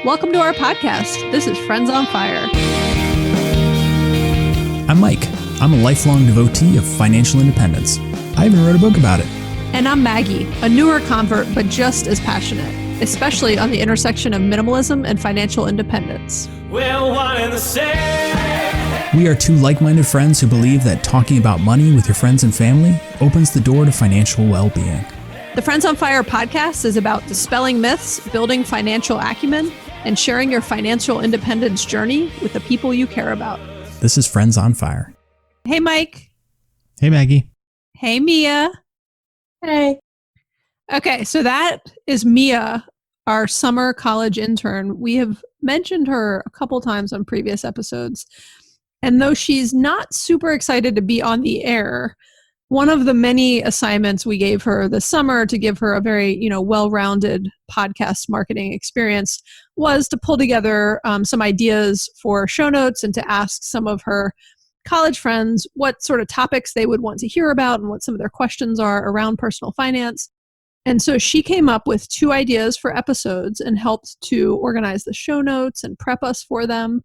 Welcome to our podcast. This is Friends on Fire. I'm Mike. I'm a lifelong devotee of financial independence. I even wrote a book about it. And I'm Maggie, a newer convert, but just as passionate, especially on the intersection of minimalism and financial independence. We're one and the same. We are two like-minded friends who believe that talking about money with your friends and family opens the door to financial well-being. The Friends on Fire podcast is about dispelling myths, building financial acumen, and sharing your financial independence journey with the people you care about. This is Friends on Fire. Hey, Mike. Hey, Maggie. Hey, Mia. Hey. Okay, so that is Mia, our summer college intern. We have mentioned her a couple times on previous episodes. And though she's not super excited to be on the air, one of the many assignments we gave her this summer to give her a very, well-rounded podcast marketing experience was to pull together some ideas for show notes and to ask some of her college friends what sort of topics they would want to hear about and what some of their questions are around personal finance. And so she came up with 2 ideas for episodes and helped to organize the show notes and prep us for them.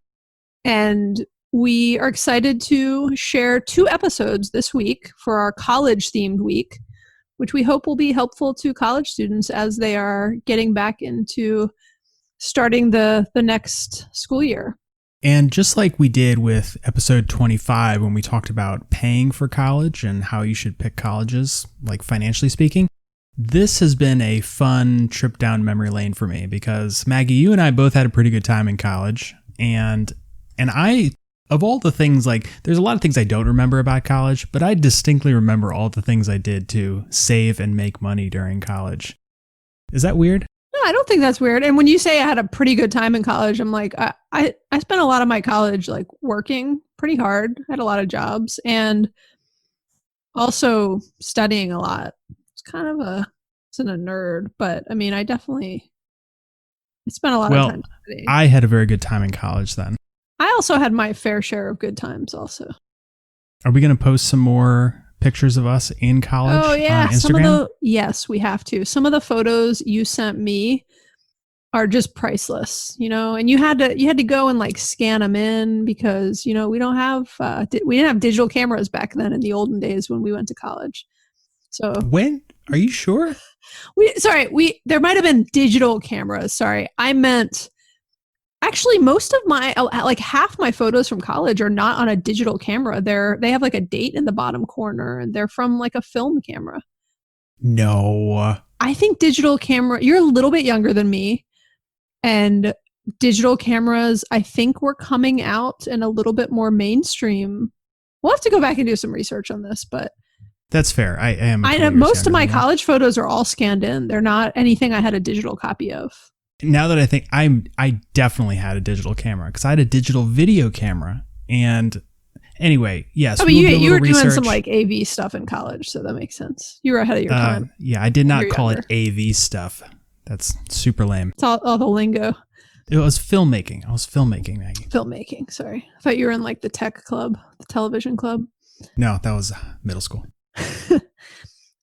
And we are excited to share 2 episodes this week for our college-themed week, which we hope will be helpful to college students as they are getting back into starting the next school year. And just like we did with episode 25 when we talked about paying for college and how you should pick colleges, like financially speaking, this has been a fun trip down memory lane for me because, Maggie, you and I both had a pretty good time in college. And I... Of all the things, there's a lot of things I don't remember about college, but I distinctly remember all the things I did to save and make money during college. Is that weird? No, I don't think that's weird. And when you say I had a pretty good time in college, I'm like, I spent a lot of my college working pretty hard. I had a lot of jobs and also studying a lot. It's kind of wasn't a nerd, but I mean, I spent a lot of time studying. I had a very good time in college then. I also had my fair share of good times also. Are we going to post some more pictures of us in college on Instagram? Yes, we have to. Some of the photos you sent me are just priceless, and you had to go and scan them in because, we didn't have digital cameras back then in the olden days when we went to college. So when? Are you sure? There might have been digital cameras. Sorry. I meant actually, most of my, half my photos from college are not on a digital camera. They have a date in the bottom corner and they're from a film camera. No. I think digital camera, you're a little bit younger than me. And digital cameras, I think were coming out and a little bit more mainstream. We'll have to go back and do some research on this, but. That's fair. I know most of my college photos are all scanned in. They're not anything I had a digital copy of. Now that I think, I definitely had a digital camera because I had a digital video camera. And anyway, yes. I mean, you were doing some AV stuff in college, so that makes sense. You were ahead of your time. Yeah, I did not call it AV stuff. That's super lame. It's all the lingo. It was filmmaking. I was filmmaking, Maggie. Filmmaking, sorry. I thought you were in the tech club, the television club. No, that was middle school.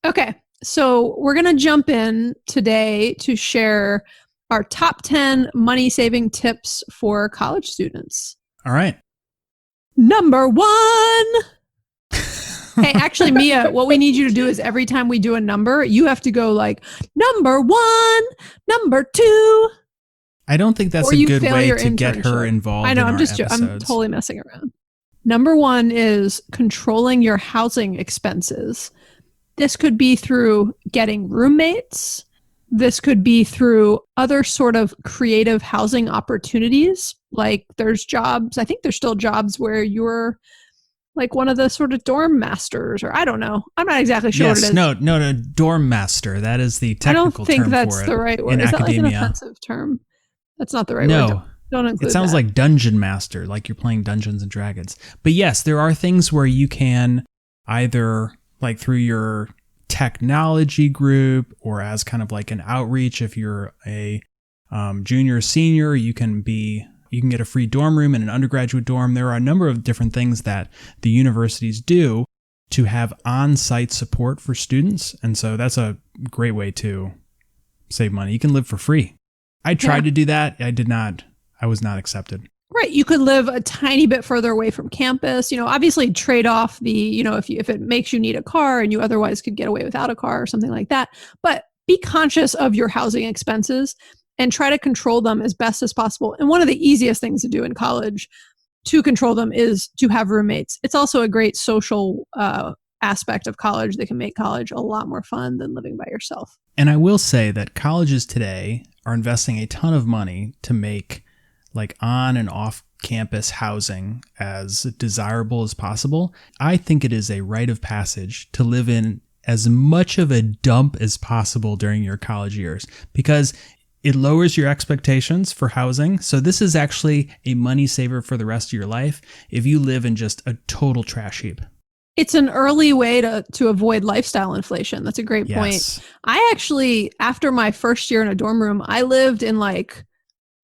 Okay, so we're going to jump in today to share our top 10 money-saving tips for college students. All right. Number 1. Hey, actually, Mia, what we need you to do is every time we do a number, you have to go number 1, number 2. I don't think that's a good way to get her involved. I know, I'm totally messing around. Number 1 is controlling your housing expenses. This could be through getting roommates. This could be through other sort of creative housing opportunities. There's jobs, I think there's still jobs where you're one of the sort of dorm masters, or I don't know. I'm not exactly sure what it is. No, dorm master. That is the technical term for it. I don't think that's the right word. Is academia. That an offensive term? That's not the right word. No. Don't include it sounds that. like dungeon master, like you're playing Dungeons and Dragons. But yes, there are things where you can either through your technology group or as kind of an outreach. If you're a junior or senior, you can get a free dorm room in an undergraduate dorm. There are a number of different things that the universities do to have on-site support for students. And so that's a great way to save money. You can live for free. I tried to do that. I was not accepted. Right. You could live a tiny bit further away from campus, obviously trade off the, if it makes you need a car and you otherwise could get away without a car or something like that. But be conscious of your housing expenses and try to control them as best as possible. And one of the easiest things to do in college to control them is to have roommates. It's also a great social aspect of college that can make college a lot more fun than living by yourself. And I will say that colleges today are investing a ton of money to make like on and off campus housing as desirable as possible. I think it is a rite of passage to live in as much of a dump as possible during your college years because it lowers your expectations for housing. So this is actually a money saver for the rest of your life if you live in just a total trash heap. It's an early way to avoid lifestyle inflation. That's a great point. I actually, after my first year in a dorm room, I lived in like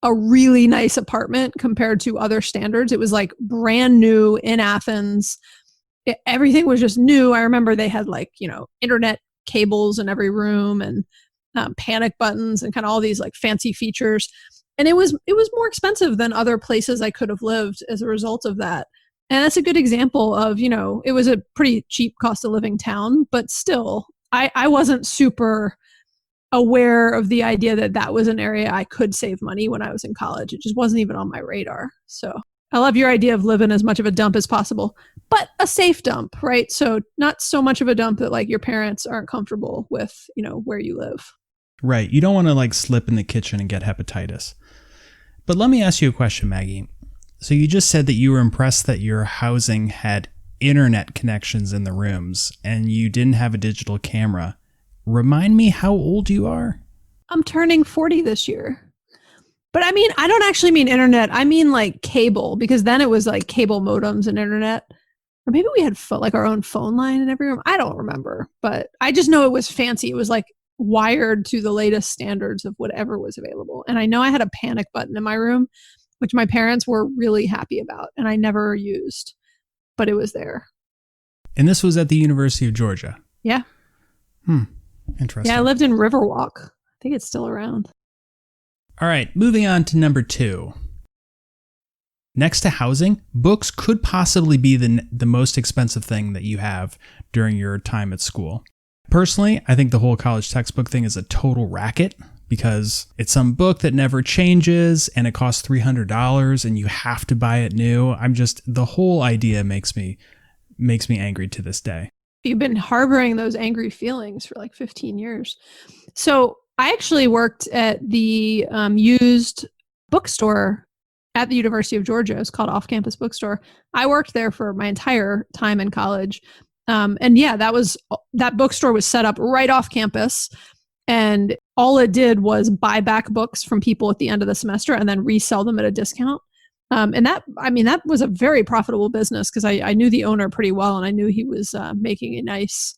a really nice apartment compared to other standards. It was like brand new in Athens. Everything was just new. I remember they had like, internet cables in every room and panic buttons and kind of all these like fancy features. And it was more expensive than other places I could have lived as a result of that. And that's a good example of, it was a pretty cheap cost of living town, but still, I wasn't super aware of the idea that was an area I could save money when I was in college. It just wasn't even on my radar. So I love your idea of living as much of a dump as possible, but a safe dump, right? So not so much of a dump that like your parents aren't comfortable with, where you live. Right. You don't want to like slip in the kitchen and get hepatitis. But let me ask you a question, Maggie. So you just said that you were impressed that your housing had internet connections in the rooms and you didn't have a digital camera. Remind me how old you are? I'm turning 40 this year. But I mean, I don't actually mean internet. I mean like cable, because then it was like cable modems and internet. Or maybe we had like our own phone line in every room. I don't remember. But I just know it was fancy. It was like wired to the latest standards of whatever was available. And I know I had a panic button in my room, which my parents were really happy about. And I never used, but it was there. And this was at the University of Georgia? Yeah. Interesting. Yeah, I lived in Riverwalk. I think it's still around. All right, moving on to number 2. Next to housing, books could possibly be the most expensive thing that you have during your time at school. Personally, I think the whole college textbook thing is a total racket because it's some book that never changes and it costs $300 and you have to buy it new. The whole idea makes me angry to this day. You've been harboring those angry feelings for like 15 years. So I actually worked at the used bookstore at the University of Georgia. It's called Off-Campus Bookstore. I worked there for my entire time in college. And yeah, that bookstore was set up right off campus. And all it did was buy back books from people at the end of the semester and then resell them at a discount. And that was a very profitable business because I knew the owner pretty well and I knew he was making a nice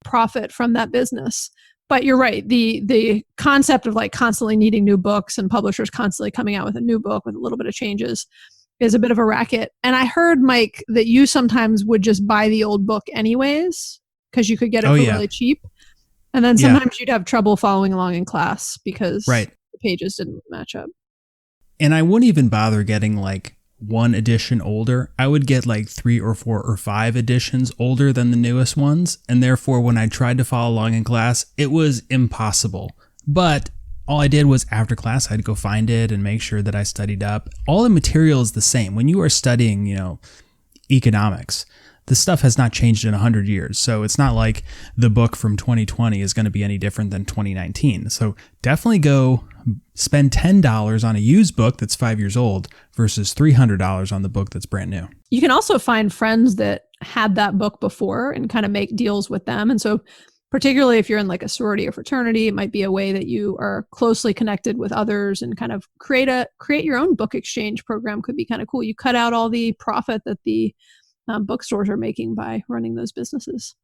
profit from that business. But you're right. The concept of like constantly needing new books and publishers constantly coming out with a new book with a little bit of changes is a bit of a racket. And I heard, Mike, that you sometimes would just buy the old book anyways because you could get it for really cheap. And then sometimes you'd have trouble following along in class because the pages didn't match up. And I wouldn't even bother getting like one edition older. I would get like 3 or 4 or 5 editions older than the newest ones. And therefore, when I tried to follow along in class, it was impossible. But all I did was after class, I'd go find it and make sure that I studied up. All the material is the same. When you are studying, economics, the stuff has not changed in 100 years. So it's not like the book from 2020 is going to be any different than 2019. So definitely go spend $10 on a used book that's 5 years old versus $300 on the book that's brand new. You can also find friends that had that book before and kind of make deals with them. And so particularly if you're in like a sorority or fraternity, it might be a way that you are closely connected with others and kind of create your own book exchange program. Could be kind of cool. You cut out all the profit that the bookstores are making by running those businesses.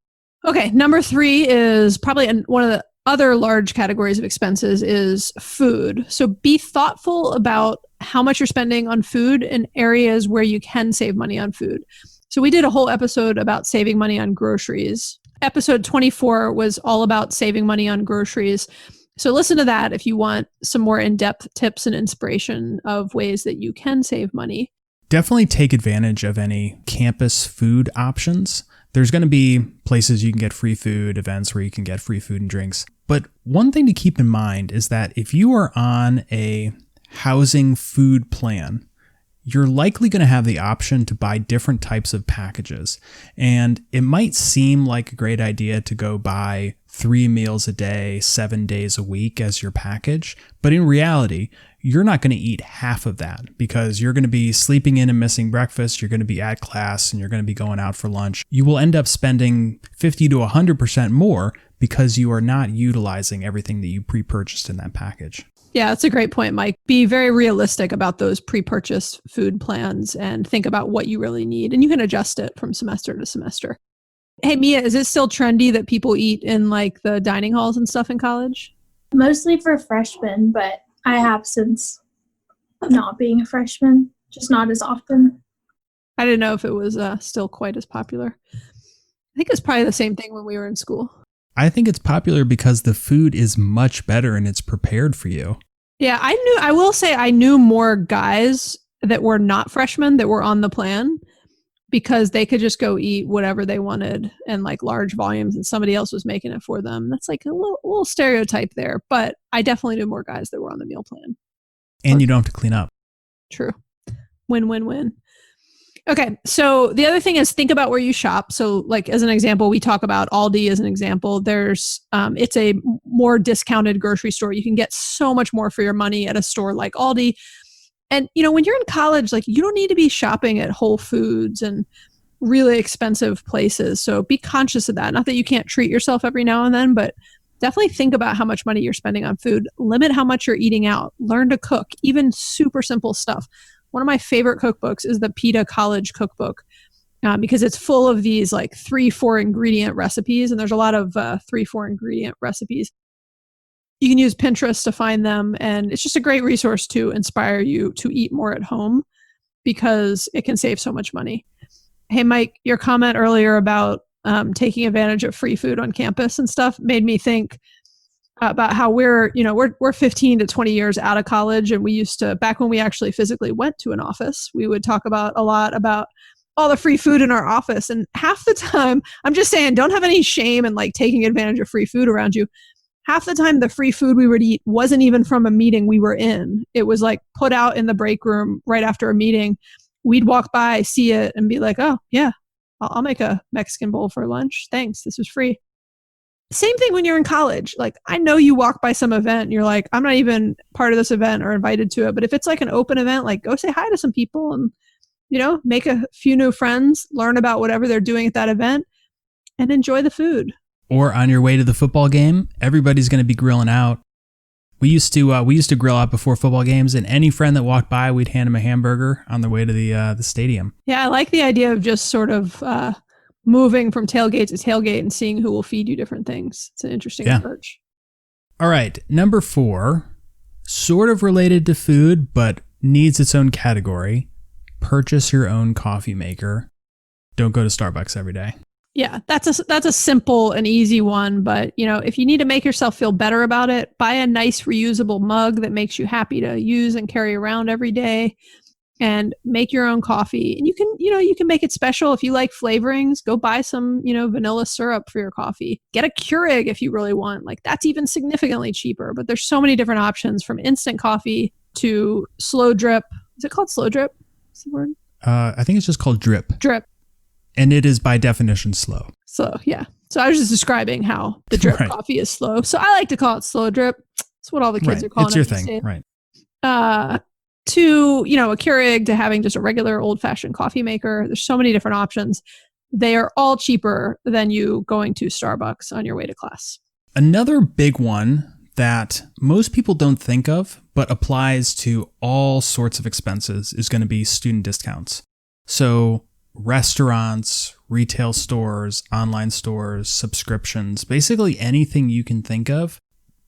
Okay, number 3 is probably one of the other large categories of expenses is food. So be thoughtful about how much you're spending on food in areas where you can save money on food. So we did a whole episode about saving money on groceries. Episode 24 was all about saving money on groceries. So listen to that if you want some more in-depth tips and inspiration of ways that you can save money. Definitely take advantage of any campus food options. There's going to be places you can get free food, events where you can get free food and drinks. But one thing to keep in mind is that if you are on a housing food plan, you're likely going to have the option to buy different types of packages. And it might seem like a great idea to go buy 3 meals a day, 7 days a week as your package. But in reality, you're not going to eat half of that because you're going to be sleeping in and missing breakfast. You're going to be at class and you're going to be going out for lunch. You will end up spending 50 to 100% more because you are not utilizing everything that you pre-purchased in that package. Yeah, that's a great point, Mike. Be very realistic about those pre-purchased food plans and think about what you really need. And you can adjust it from semester to semester. Hey, Mia, is it still trendy that people eat in like the dining halls and stuff in college? Mostly for freshmen, but I have since not being a freshman, just not as often. I didn't know if it was still quite as popular. I think it's probably the same thing when we were in school. I think it's popular because the food is much better and it's prepared for you. Yeah, I will say I knew more guys that were not freshmen that were on the plan because they could just go eat whatever they wanted in like large volumes and somebody else was making it for them. That's like a little stereotype there, but I definitely knew more guys that were on the meal plan. And you don't have to clean up. True. Win, win, win. Okay, so the other thing is think about where you shop. So like as an example, we talk about Aldi as an example. There's it's a more discounted grocery store. You can get so much more for your money at a store like Aldi. And you know, when you're in college, like you don't need to be shopping at Whole Foods and really expensive places. So be conscious of that. Not that you can't treat yourself every now and then, but definitely think about how much money you're spending on food. Limit how much you're eating out. Learn to cook, even super simple stuff. One of my favorite cookbooks is the PETA College Cookbook because it's full of these like 3-4 ingredient recipes. And there's a lot of 3-4 ingredient recipes. You can use Pinterest to find them. And it's just a great resource to inspire you to eat more at home because it can save so much money. Hey, Mike, your comment earlier about taking advantage of free food on campus and stuff made me think about how we're 15 to 20 years out of college. And we used to, back when we actually physically went to an office, we would talk about a lot about all the free food in our office. And half the time, I'm just saying, don't have any shame in like taking advantage of free food around you. Half the time, the free food we would eat wasn't even from a meeting we were in. It was like put out in the break room right after a meeting. We'd walk by, see it, and be like, oh, yeah, I'll make a Mexican bowl for lunch. Thanks. This was free. Same thing when you're in college. Like, I know you walk by some event and you're like, I'm not even part of this event or invited to it. But if it's like an open event, like go say hi to some people and, you know, make a few new friends, learn about whatever they're doing at that event and enjoy the food. Or on your way to the football game, everybody's going to be grilling out. We used to grill out before football games, and any friend that walked by, we'd hand them a hamburger on their way to the stadium. Yeah, I like the idea of just sort of moving from tailgate to tailgate and seeing who will feed you different things. It's an interesting approach. All right, number 4, sort of related to food, but needs its own category. Purchase your own coffee maker. Don't go to Starbucks every day. Yeah, that's a simple and easy one. But, you know, if you need to make yourself feel better about it, buy a nice reusable mug that makes you happy to use and carry around every day and make your own coffee. And you can make it special. If you like flavorings, go buy some, vanilla syrup for your coffee. Get a Keurig if you really want. Like that's even significantly cheaper. But there's so many different options from instant coffee to slow drip. Is it called slow drip? What's the word? I think it's just called drip. Drip. And it is by definition slow. Slow, yeah. So I was just describing how the drip coffee is slow. So I like to call it slow drip. It's what all the kids are calling it. It's your thing, right? To, a Keurig, to having just a regular old-fashioned coffee maker. There's so many different options. They are all cheaper than you going to Starbucks on your way to class. Another big one that most people don't think of, but applies to all sorts of expenses is going to be student discounts. So restaurants, retail stores, online stores, subscriptions, basically anything you can think of,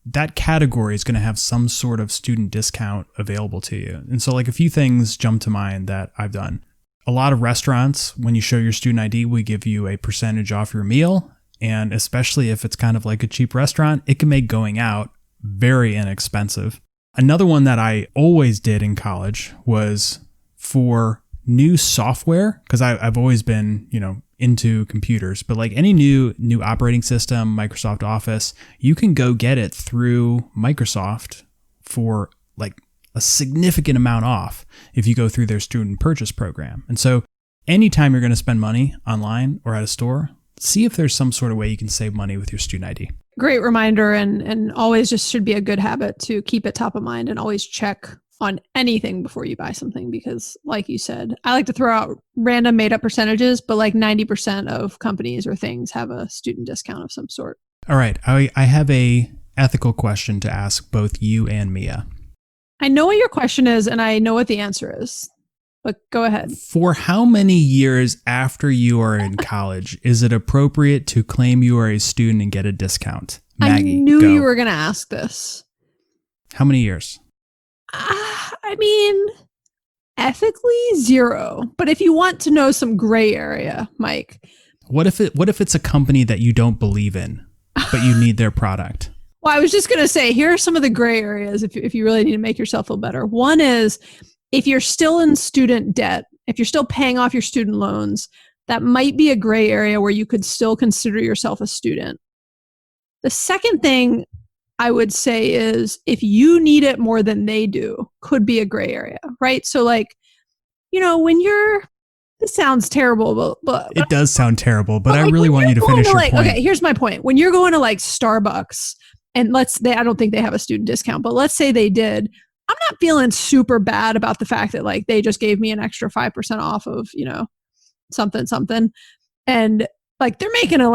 that category is going to have some sort of student discount available to you. And so like a few things jump to mind that I've done. A lot of restaurants, when you show your student ID, we give you a percentage off your meal. And especially if it's kind of like a cheap restaurant, it can make going out very inexpensive. Another one that I always did in college was for new software, because I've always been, into computers, but like any new operating system, Microsoft Office, you can go get it through Microsoft for like a significant amount off if you go through their student purchase program. And so anytime you're going to spend money online or at a store, see if there's some sort of way you can save money with your student ID. Great reminder, and always just should be a good habit to keep it top of mind and always check on anything before you buy something, because like you said, I like to throw out random made up percentages, but like 90% of companies or things have a student discount of some sort. All right. I have a ethical question to ask both you and Mia. I know what your question is and I know what the answer is, but go ahead. For how many years after you are in college is it appropriate to claim you are a student and get a discount? Maggie, I knew go. you were going to ask this. How many years? I mean, ethically 0. But if you want to know some gray area, Mike. What if it's a company that you don't believe in, but you need their product? Well, I was just going to say, here are some of the gray areas if you really need to make yourself feel better. One is if you're still in student debt, if you're still paying off your student loans, that might be a gray area where you could still consider yourself a student. The second thing I would say is if you need it more than they do, could be a gray area, right? So like, this sounds terrible, but it does sound terrible, but I really want you to finish your point. Okay, here's my point. When you're going to like Starbucks, and I don't think they have a student discount, but let's say they did, I'm not feeling super bad about the fact that like they just gave me an extra 5% off of, something. And like they're making a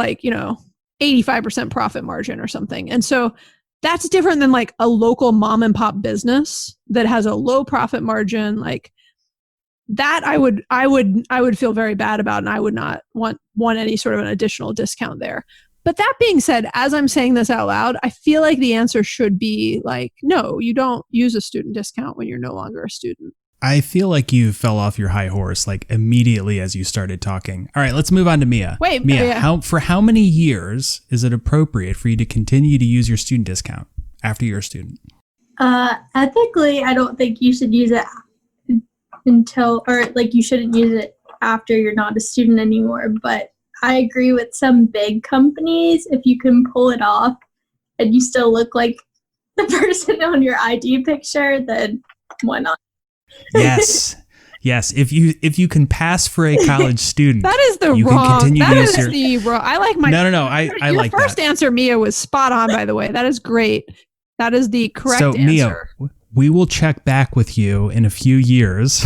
85% profit margin or something. And so that's different than like a local mom and pop business that has a low profit margin. Like that I would feel very bad about, and I would not want any sort of an additional discount there. But that being said, as I'm saying this out loud, I feel like the answer should be like, no, you don't use a student discount when you're no longer a student. I feel like you fell off your high horse like immediately as you started talking. All right, let's move on to Mia. Wait, Mia, yeah. for how many years is it appropriate for you to continue to use your student discount after you're a student? Ethically, I don't think you should use it you shouldn't use it after you're not a student anymore. But I agree with some big companies. If you can pull it off and you still look like the person on your ID picture, then why not? Yes. Yes. If you can pass for a college student, that is the you wrong. Can continue that to is use the wrong. I like my. No. I like your first answer, Mia, was spot on. By the way, that is great. That is the correct answer. Mia, we will check back with you in a few years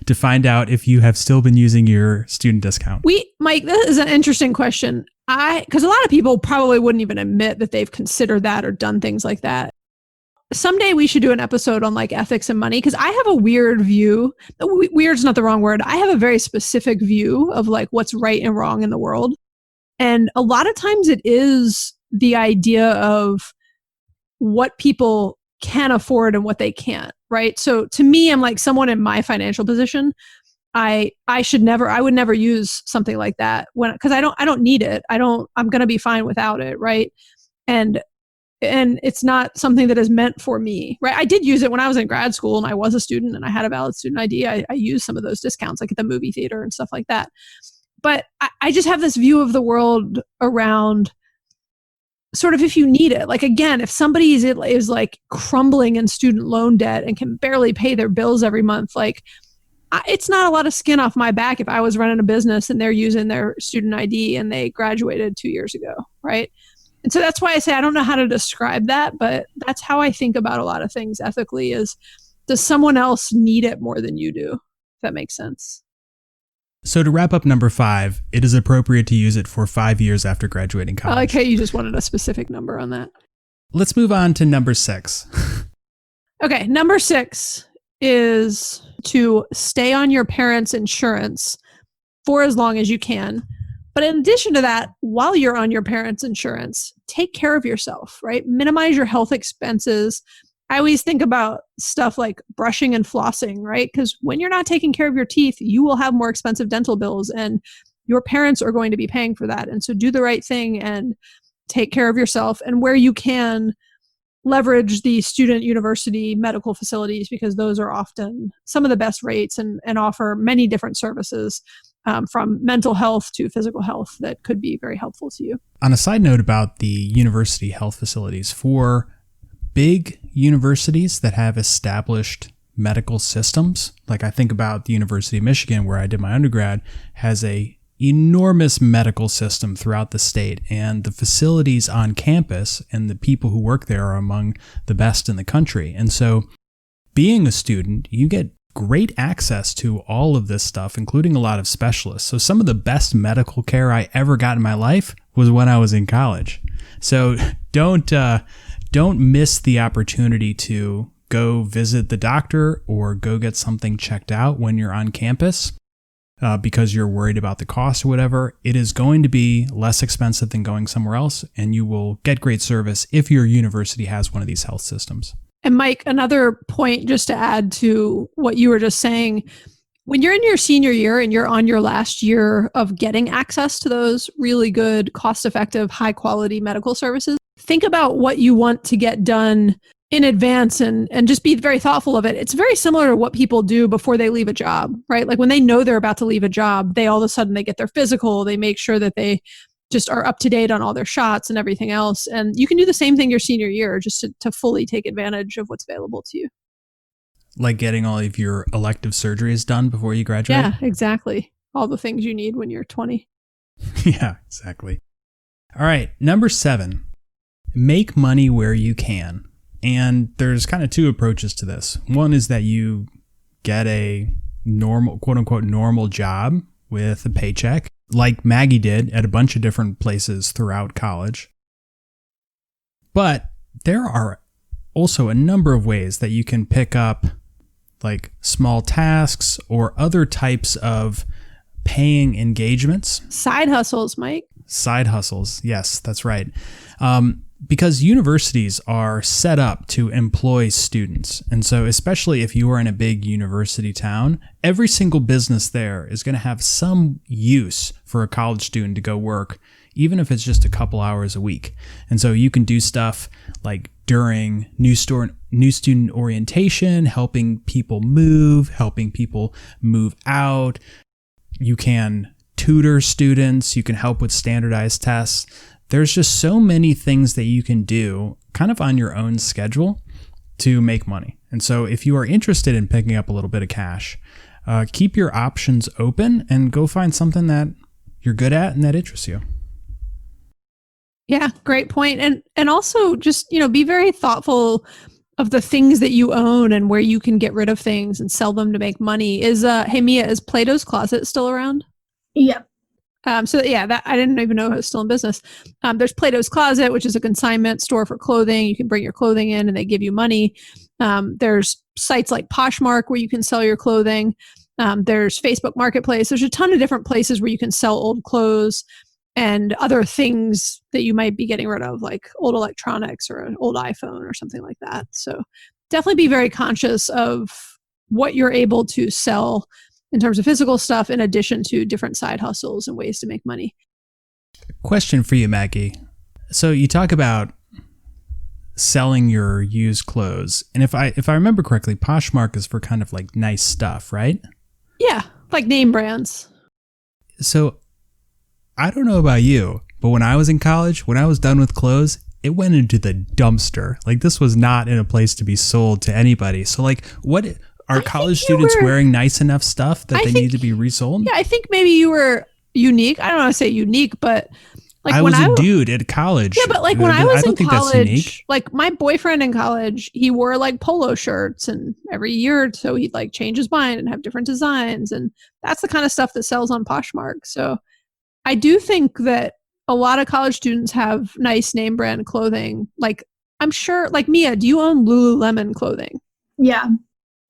to find out if you have still been using your student discount. Mike, this is an interesting question. Because a lot of people probably wouldn't even admit that they've considered that or done things like that. Someday we should do an episode on like ethics and money, because I have a weird view. Weird's not the wrong word. I have a very specific view of like what's right and wrong in the world. And a lot of times it is the idea of what people can afford and what they can't, right? So to me, I'm like someone in my financial position. I would never use something like that because I don't need it. I'm going to be fine without it. Right. And it's not something that is meant for me, right? I did use it when I was in grad school and I was a student and I had a valid student ID. I used some of those discounts, like at the movie theater and stuff like that. But I just have this view of the world around sort of if you need it. Like, again, if somebody is like crumbling in student loan debt and can barely pay their bills every month, like it's not a lot of skin off my back if I was running a business and they're using their student ID and they graduated 2 years ago, right? And so that's why I say I don't know how to describe that, but that's how I think about a lot of things ethically is, does someone else need it more than you do? If that makes sense. So to wrap up number 5, it is appropriate to use it for 5 years after graduating college. I like how you just wanted a specific number on that. Let's move on to number 6. Okay, number 6 is to stay on your parents' insurance for as long as you can. But in addition to that, while you're on your parents' insurance, take care of yourself, right? Minimize your health expenses. I always think about stuff like brushing and flossing, right? Because when you're not taking care of your teeth, you will have more expensive dental bills and your parents are going to be paying for that. And so do the right thing and take care of yourself. And where you can, leverage the student university medical facilities because those are often some of the best rates and offer many different services from mental health to physical health that could be very helpful to you. On a side note about the university health facilities, for big universities that have established medical systems, like I think about the University of Michigan, where I did my undergrad, has a enormous medical system throughout the state, and the facilities on campus and the people who work there are among the best in the country. And so being a student, you get great access to all of this stuff, including a lot of specialists. So some of the best medical care I ever got in my life was when I was in college. So don't miss the opportunity to go visit the doctor or go get something checked out when you're on campus. Because you're worried about the cost or whatever. It is going to be less expensive than going somewhere else, and you will get great service if your university has one of these health systems. And Mike, another point just to add to what you were just saying, when you're in your senior year and you're on your last year of getting access to those really good, cost-effective, high-quality medical services, think about what you want to get done in advance and just be very thoughtful of it. It's very similar to what people do before they leave a job, right? Like when they know they're about to leave a job, they all of a sudden they get their physical, they make sure that they just are up to date on all their shots and everything else. And you can do the same thing your senior year just to fully take advantage of what's available to you. Like getting all of your elective surgeries done before you graduate? Yeah, exactly. All the things you need when you're 20. Yeah, exactly. All right, number 7, make money where you can. And there's kind of two approaches to this. One is that you get a normal, quote unquote, normal job with a paycheck, like Maggie did at a bunch of different places throughout college. But there are also a number of ways that you can pick up like small tasks or other types of paying engagements. Side hustles, Mike. Side hustles. Yes, that's right. Because universities are set up to employ students. And so especially if you are in a big university town, every single business there is going to have some use for a college student to go work, even if it's just a couple hours a week. And so you can do stuff like during new student orientation, helping people move out. You can tutor students. You can help with standardized tests. There's just so many things that you can do kind of on your own schedule to make money. And so if you are interested in picking up a little bit of cash, keep your options open and go find something that you're good at and that interests you. Yeah, great point. And also just, be very thoughtful of the things that you own and where you can get rid of things and sell them to make money. Hey Mia, is Plato's Closet still around? Yep. That I didn't even know it was still in business. There's Plato's Closet, which is a consignment store for clothing. You can bring your clothing in and they give you money. There's sites like Poshmark where you can sell your clothing. There's Facebook Marketplace. There's a ton of different places where you can sell old clothes and other things that you might be getting rid of, like old electronics or an old iPhone or something like that. So definitely be very conscious of what you're able to sell in terms of physical stuff, in addition to different side hustles and ways to make money. Question for you, Maggie. So you talk about selling your used clothes. And if I remember correctly, Poshmark is for kind of like nice stuff, right? Yeah, like name brands. So I don't know about you, but when I was in college, when I was done with clothes, it went into the dumpster. Like this was not in a place to be sold to anybody. So like what... Are college students wearing nice enough stuff that they need to be resold? Yeah, I think maybe you were unique. I don't want to say unique, but like I was a dude at college. Yeah, but like when I was in college, like my boyfriend in college, he wore like polo shirts, and every year or so he'd like change his mind and have different designs, and that's the kind of stuff that sells on Poshmark. So I do think that a lot of college students have nice name brand clothing. Like I'm sure, like Mia, do you own Lululemon clothing? Yeah.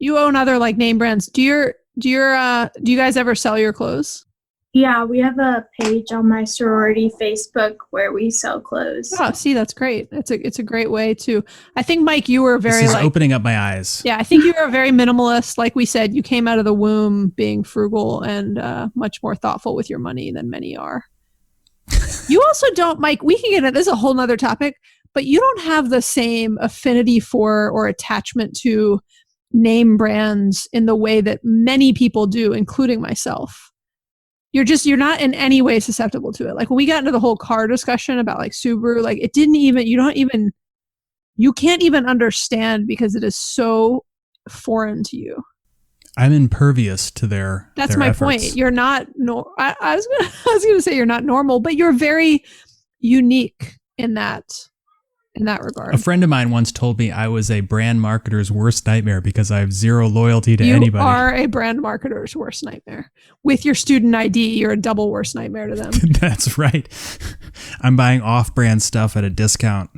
You own other like name brands. Do you guys ever sell your clothes? Yeah, we have a page on my sorority Facebook where we sell clothes. Oh, see, that's great. It's a great way to. I think Mike, you were very this is opening up my eyes. Yeah, I think you were very minimalist. Like we said, you came out of the womb being frugal and much more thoughtful with your money than many are. You also don't, Mike. We can get into this is a whole nother topic. but you don't have the same affinity for or attachment to name brands in the way that many people do, including myself. You're not in any way susceptible to it. Like when we got into the whole car discussion about like Subaru, like you can't even understand because it is so foreign to you. I'm impervious to their That's their my efforts. point. You're not I was gonna say you're not normal, but you're very unique in that regard. A friend of mine once told me I was a brand marketer's worst nightmare because I have zero loyalty to You anybody. are a brand marketer's worst nightmare. With your student ID, you're a double worst nightmare to them. That's right. I'm buying off-brand stuff at a discount.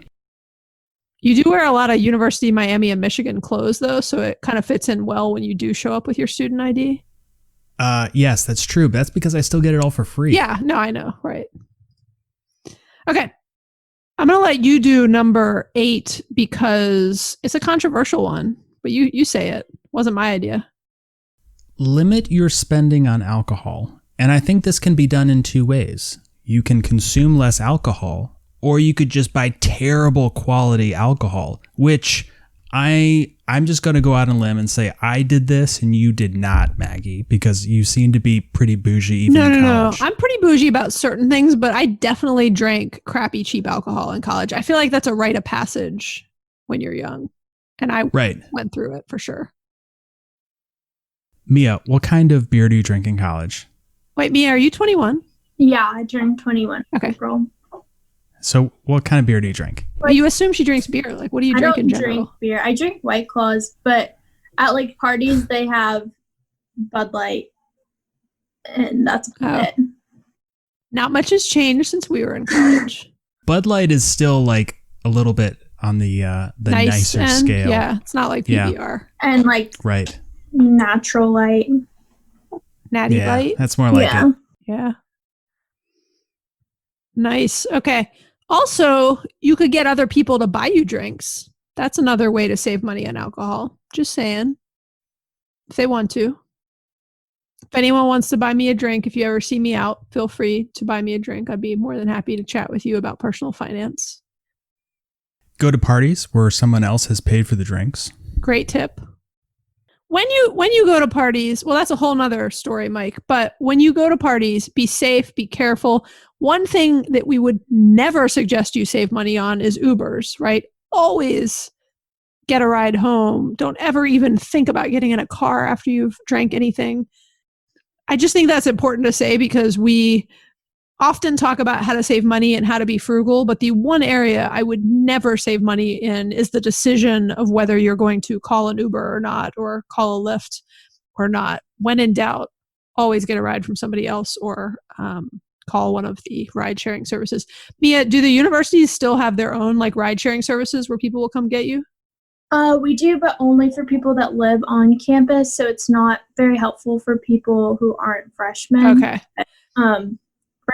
You do wear a lot of University of Miami and Michigan clothes, though, so it kind of fits in well when you do show up with your student ID. Yes, that's true. But that's because I still get it all for free. Yeah, no, I know, right. Okay. I'm going to let you do number 8 because it's a controversial one, but you say it. Wasn't my idea. Limit your spending on alcohol. And I think this can be done in 2 ways. You can consume less alcohol, or you could just buy terrible quality alcohol, which I'm just going to go out on a limb and say I did this and you did not, Maggie, because you seem to be pretty bougie even in college. No. I'm pretty bougie about certain things, but I definitely drank crappy, cheap alcohol in college. I feel like that's a rite of passage when you're young. And I went through it for sure. Mia, what kind of beer do you drink in college? Wait, Mia, are you 21? Yeah, I turned 21. Okay. April. So what kind of beer do you drink? Well, you assume she drinks beer. Like, what do you drink in general? I don't drink beer. I drink White Claws, but at like parties they have Bud Light, and that's it. Not much has changed since we were in college. Bud Light is still like a little bit on the nicer scale. Yeah, it's not like PBR. Yeah. And like Natural Light. Natty Light. That's more like it. Yeah. Nice. Okay. Also, you could get other people to buy you drinks. That's another way to save money on alcohol. Just saying. If they want to. If anyone wants to buy me a drink, if you ever see me out, feel free to buy me a drink. I'd be more than happy to chat with you about personal finance. Go to parties where someone else has paid for the drinks. Great tip. When you go to parties, well, that's a whole nother story, Mike, but when you go to parties, be safe, be careful. One thing that we would never suggest you save money on is Ubers, right? Always get a ride home. Don't ever even think about getting in a car after you've drank anything. I just think that's important to say because we often talk about how to save money and how to be frugal, but the one area I would never save money in is the decision of whether you're going to call an Uber or not, or call a Lyft or not. When in doubt, always get a ride from somebody else or call one of the ride-sharing services. Mia, do the universities still have their own like ride-sharing services where people will come get you? We do, but only for people that live on campus, so it's not very helpful for people who aren't freshmen. Okay.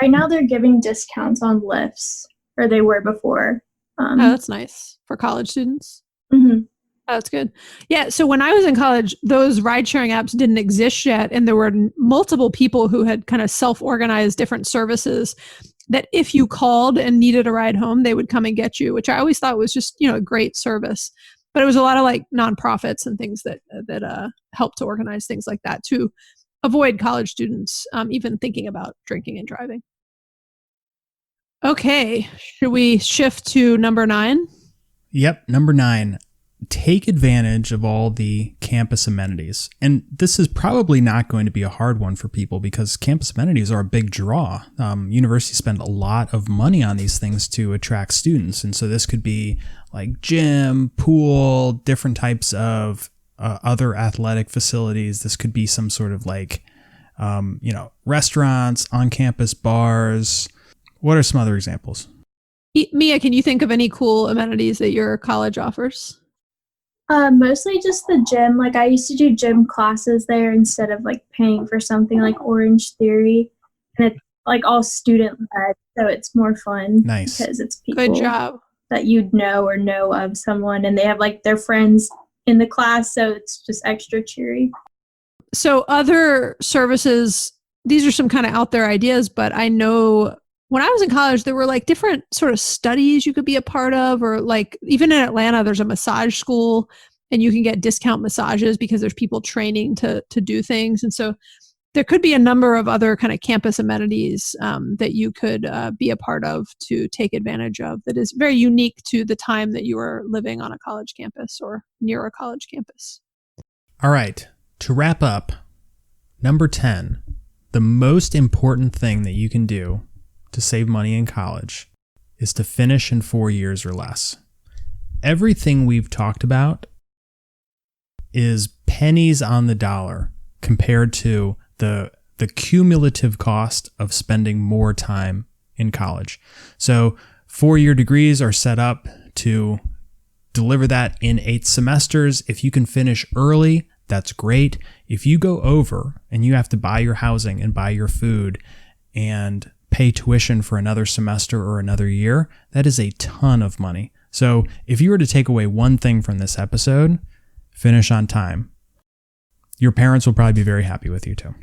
Right now, they're giving discounts on Lyfts, or they were before. Oh, that's nice. For college students? Mm-hmm. Oh, that's good. Yeah, so when I was in college, those ride-sharing apps didn't exist yet, and there were multiple people who had kind of self-organized different services that if you called and needed a ride home, they would come and get you, which I always thought was just, a great service. But it was a lot of like nonprofits and things that helped to organize things like that to avoid college students even thinking about drinking and driving. Okay, should we shift to number 9? Yep, number 9. Take advantage of all the campus amenities. And this is probably not going to be a hard one for people because campus amenities are a big draw. Universities spend a lot of money on these things to attract students. And so this could be like gym, pool, different types of other athletic facilities. This could be some sort of like, restaurants, on-campus bars. What are some other examples? Mia, can you think of any cool amenities that your college offers? Mostly just the gym. Like I used to do gym classes there instead of like paying for something like Orange Theory, and it's like all student led, so it's more fun. Nice, because it's people Good job. that you'd know or know of someone, and they have like their friends in the class, so it's just extra cheery. So other services, these are some kind of out there ideas, but I know when I was in college, there were like different sort of studies you could be a part of, or like even in Atlanta, there's a massage school and you can get discount massages because there's people training to do things. And so there could be a number of other kind of campus amenities that you could be a part of to take advantage of that is very unique to the time that you are living on a college campus or near a college campus. All right. To wrap up, number 10, the most important thing that you can do to save money in college is to finish in 4 years or less. Everything we've talked about is pennies on the dollar compared to the cumulative cost of spending more time in college. So 4-year degrees are set up to deliver that in 8 semesters. If you can finish early, that's great. If you go over and you have to buy your housing and buy your food and pay tuition for another semester or another year, that is a ton of money. So if you were to take away one thing from this episode, finish on time. Your parents will probably be very happy with you too.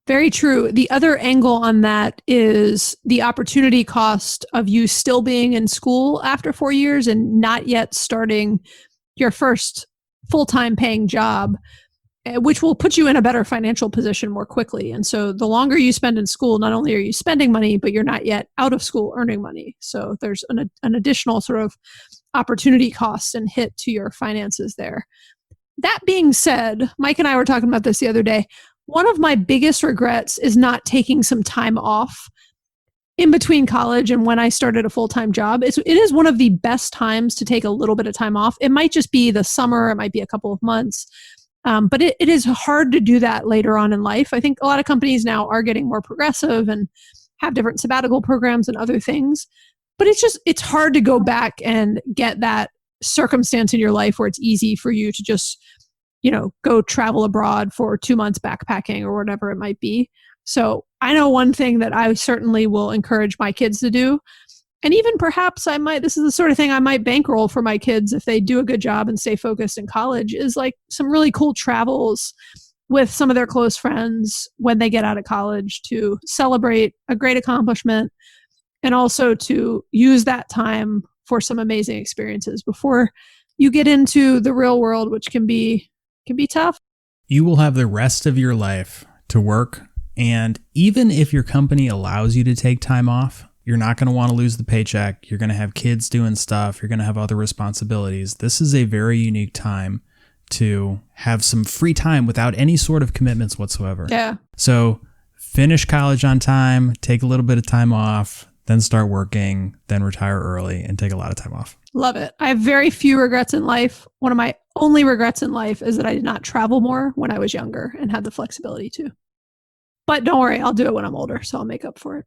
Very true. The other angle on that is the opportunity cost of you still being in school after 4 years and not yet starting your first full-time paying job, which will put you in a better financial position more quickly. And so the longer you spend in school, not only are you spending money, but you're not yet out of school earning money. So there's an additional sort of opportunity cost and hit to your finances there. That being said, Mike and I were talking about this the other day. One of my biggest regrets is not taking some time off in between college and when I started a full-time job. It is one of the best times to take a little bit of time off. It might just be the summer. It might be a couple of months. But it is hard to do that later on in life. I think a lot of companies now are getting more progressive and have different sabbatical programs and other things. But it's hard to go back and get that circumstance in your life where it's easy for you to just, go travel abroad for 2 months backpacking or whatever it might be. So I know one thing that I certainly will encourage my kids to do. And even perhaps this is the sort of thing I might bankroll for my kids if they do a good job and stay focused in college, is like some really cool travels with some of their close friends when they get out of college to celebrate a great accomplishment and also to use that time for some amazing experiences before you get into the real world, which can be tough. You will have the rest of your life to work. And even if your company allows you to take time off, you're not going to want to lose the paycheck. You're going to have kids doing stuff. You're going to have other responsibilities. This is a very unique time to have some free time without any sort of commitments whatsoever. Yeah. So finish college on time, take a little bit of time off, then start working, then retire early and take a lot of time off. Love it. I have very few regrets in life. One of my only regrets in life is that I did not travel more when I was younger and had the flexibility to. But don't worry, I'll do it when I'm older, so I'll make up for it.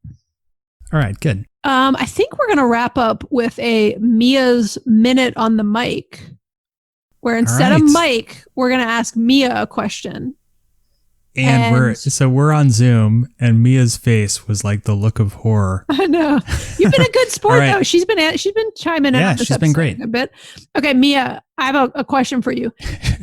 All right, good. I think we're going to wrap up with a Mia's Minute on the Mic, where instead of Mike, we're going to ask Mia a question. And we're on Zoom, and Mia's face was like the look of horror. I know. You've been a good sport, though. She's been chiming in. Yeah, on this she's been great a bit. Okay, Mia, I have a question for you.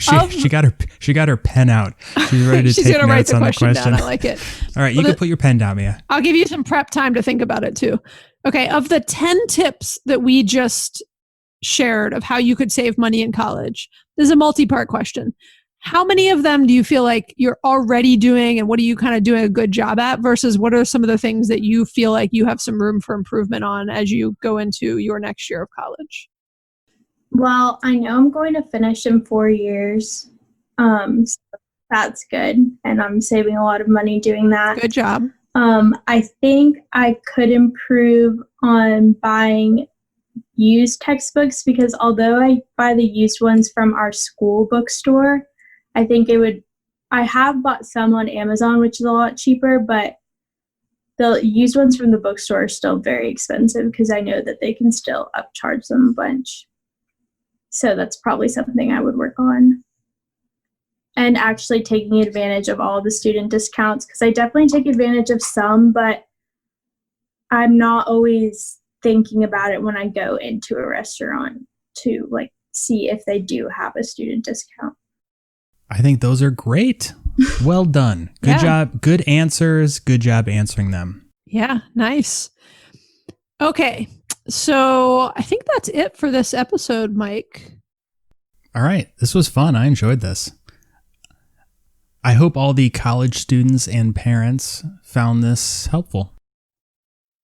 she got her pen out. She's ready to take notes on the question. Down. I like it. All right, you can put your pen down, Mia. I'll give you some prep time to think about it too. Okay, of the 10 tips that we just shared of how you could save money in college, this is a multi-part question. How many of them do you feel like you're already doing, and what are you kind of doing a good job at, versus what are some of the things that you feel like you have some room for improvement on as you go into your next year of college? Well, I know I'm going to finish in 4 years. So that's good. And I'm saving a lot of money doing that. Good job. I think I could improve on buying used textbooks, because although I buy the used ones from our school bookstore, I have bought some on Amazon, which is a lot cheaper, but the used ones from the bookstore are still very expensive because I know that they can still upcharge them a bunch. So that's probably something I would work on. And actually taking advantage of all the student discounts, because I definitely take advantage of some, but I'm not always thinking about it when I go into a restaurant to like see if they do have a student discount. I think those are great. Well done. Good job. Good answers. Good job answering them. Yeah, nice. Okay, so I think that's it for this episode, Mike. All right. This was fun. I enjoyed this. I hope all the college students and parents found this helpful.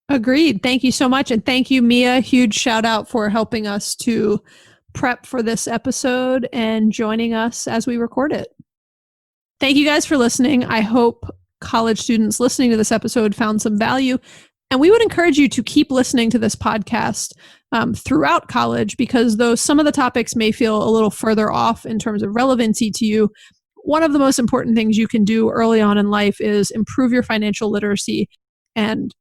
Agreed. Thank you so much. And thank you, Mia. Huge shout out for helping us to prep for this episode and joining us as we record it. Thank you guys for listening. I hope college students listening to this episode found some value. And we would encourage you to keep listening to this podcast throughout college, because though some of the topics may feel a little further off in terms of relevancy to you, one of the most important things you can do early on in life is improve your financial literacy and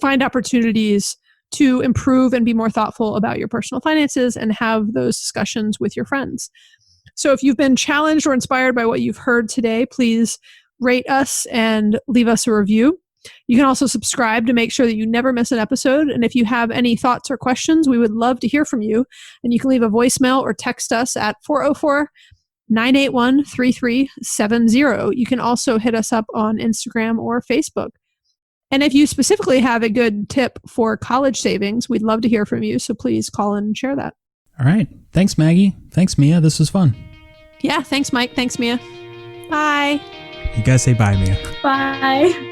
find opportunities to improve and be more thoughtful about your personal finances and have those discussions with your friends. So if you've been challenged or inspired by what you've heard today, please rate us and leave us a review. You can also subscribe to make sure that you never miss an episode. And if you have any thoughts or questions, we would love to hear from you. And you can leave a voicemail or text us at 404-981-3370. You can also hit us up on Instagram or Facebook. And if you specifically have a good tip for college savings, we'd love to hear from you. So please call in and share that. All right. Thanks, Maggie. Thanks, Mia. This was fun. Yeah. Thanks, Mike. Thanks, Mia. Bye. You guys say bye, Mia. Bye.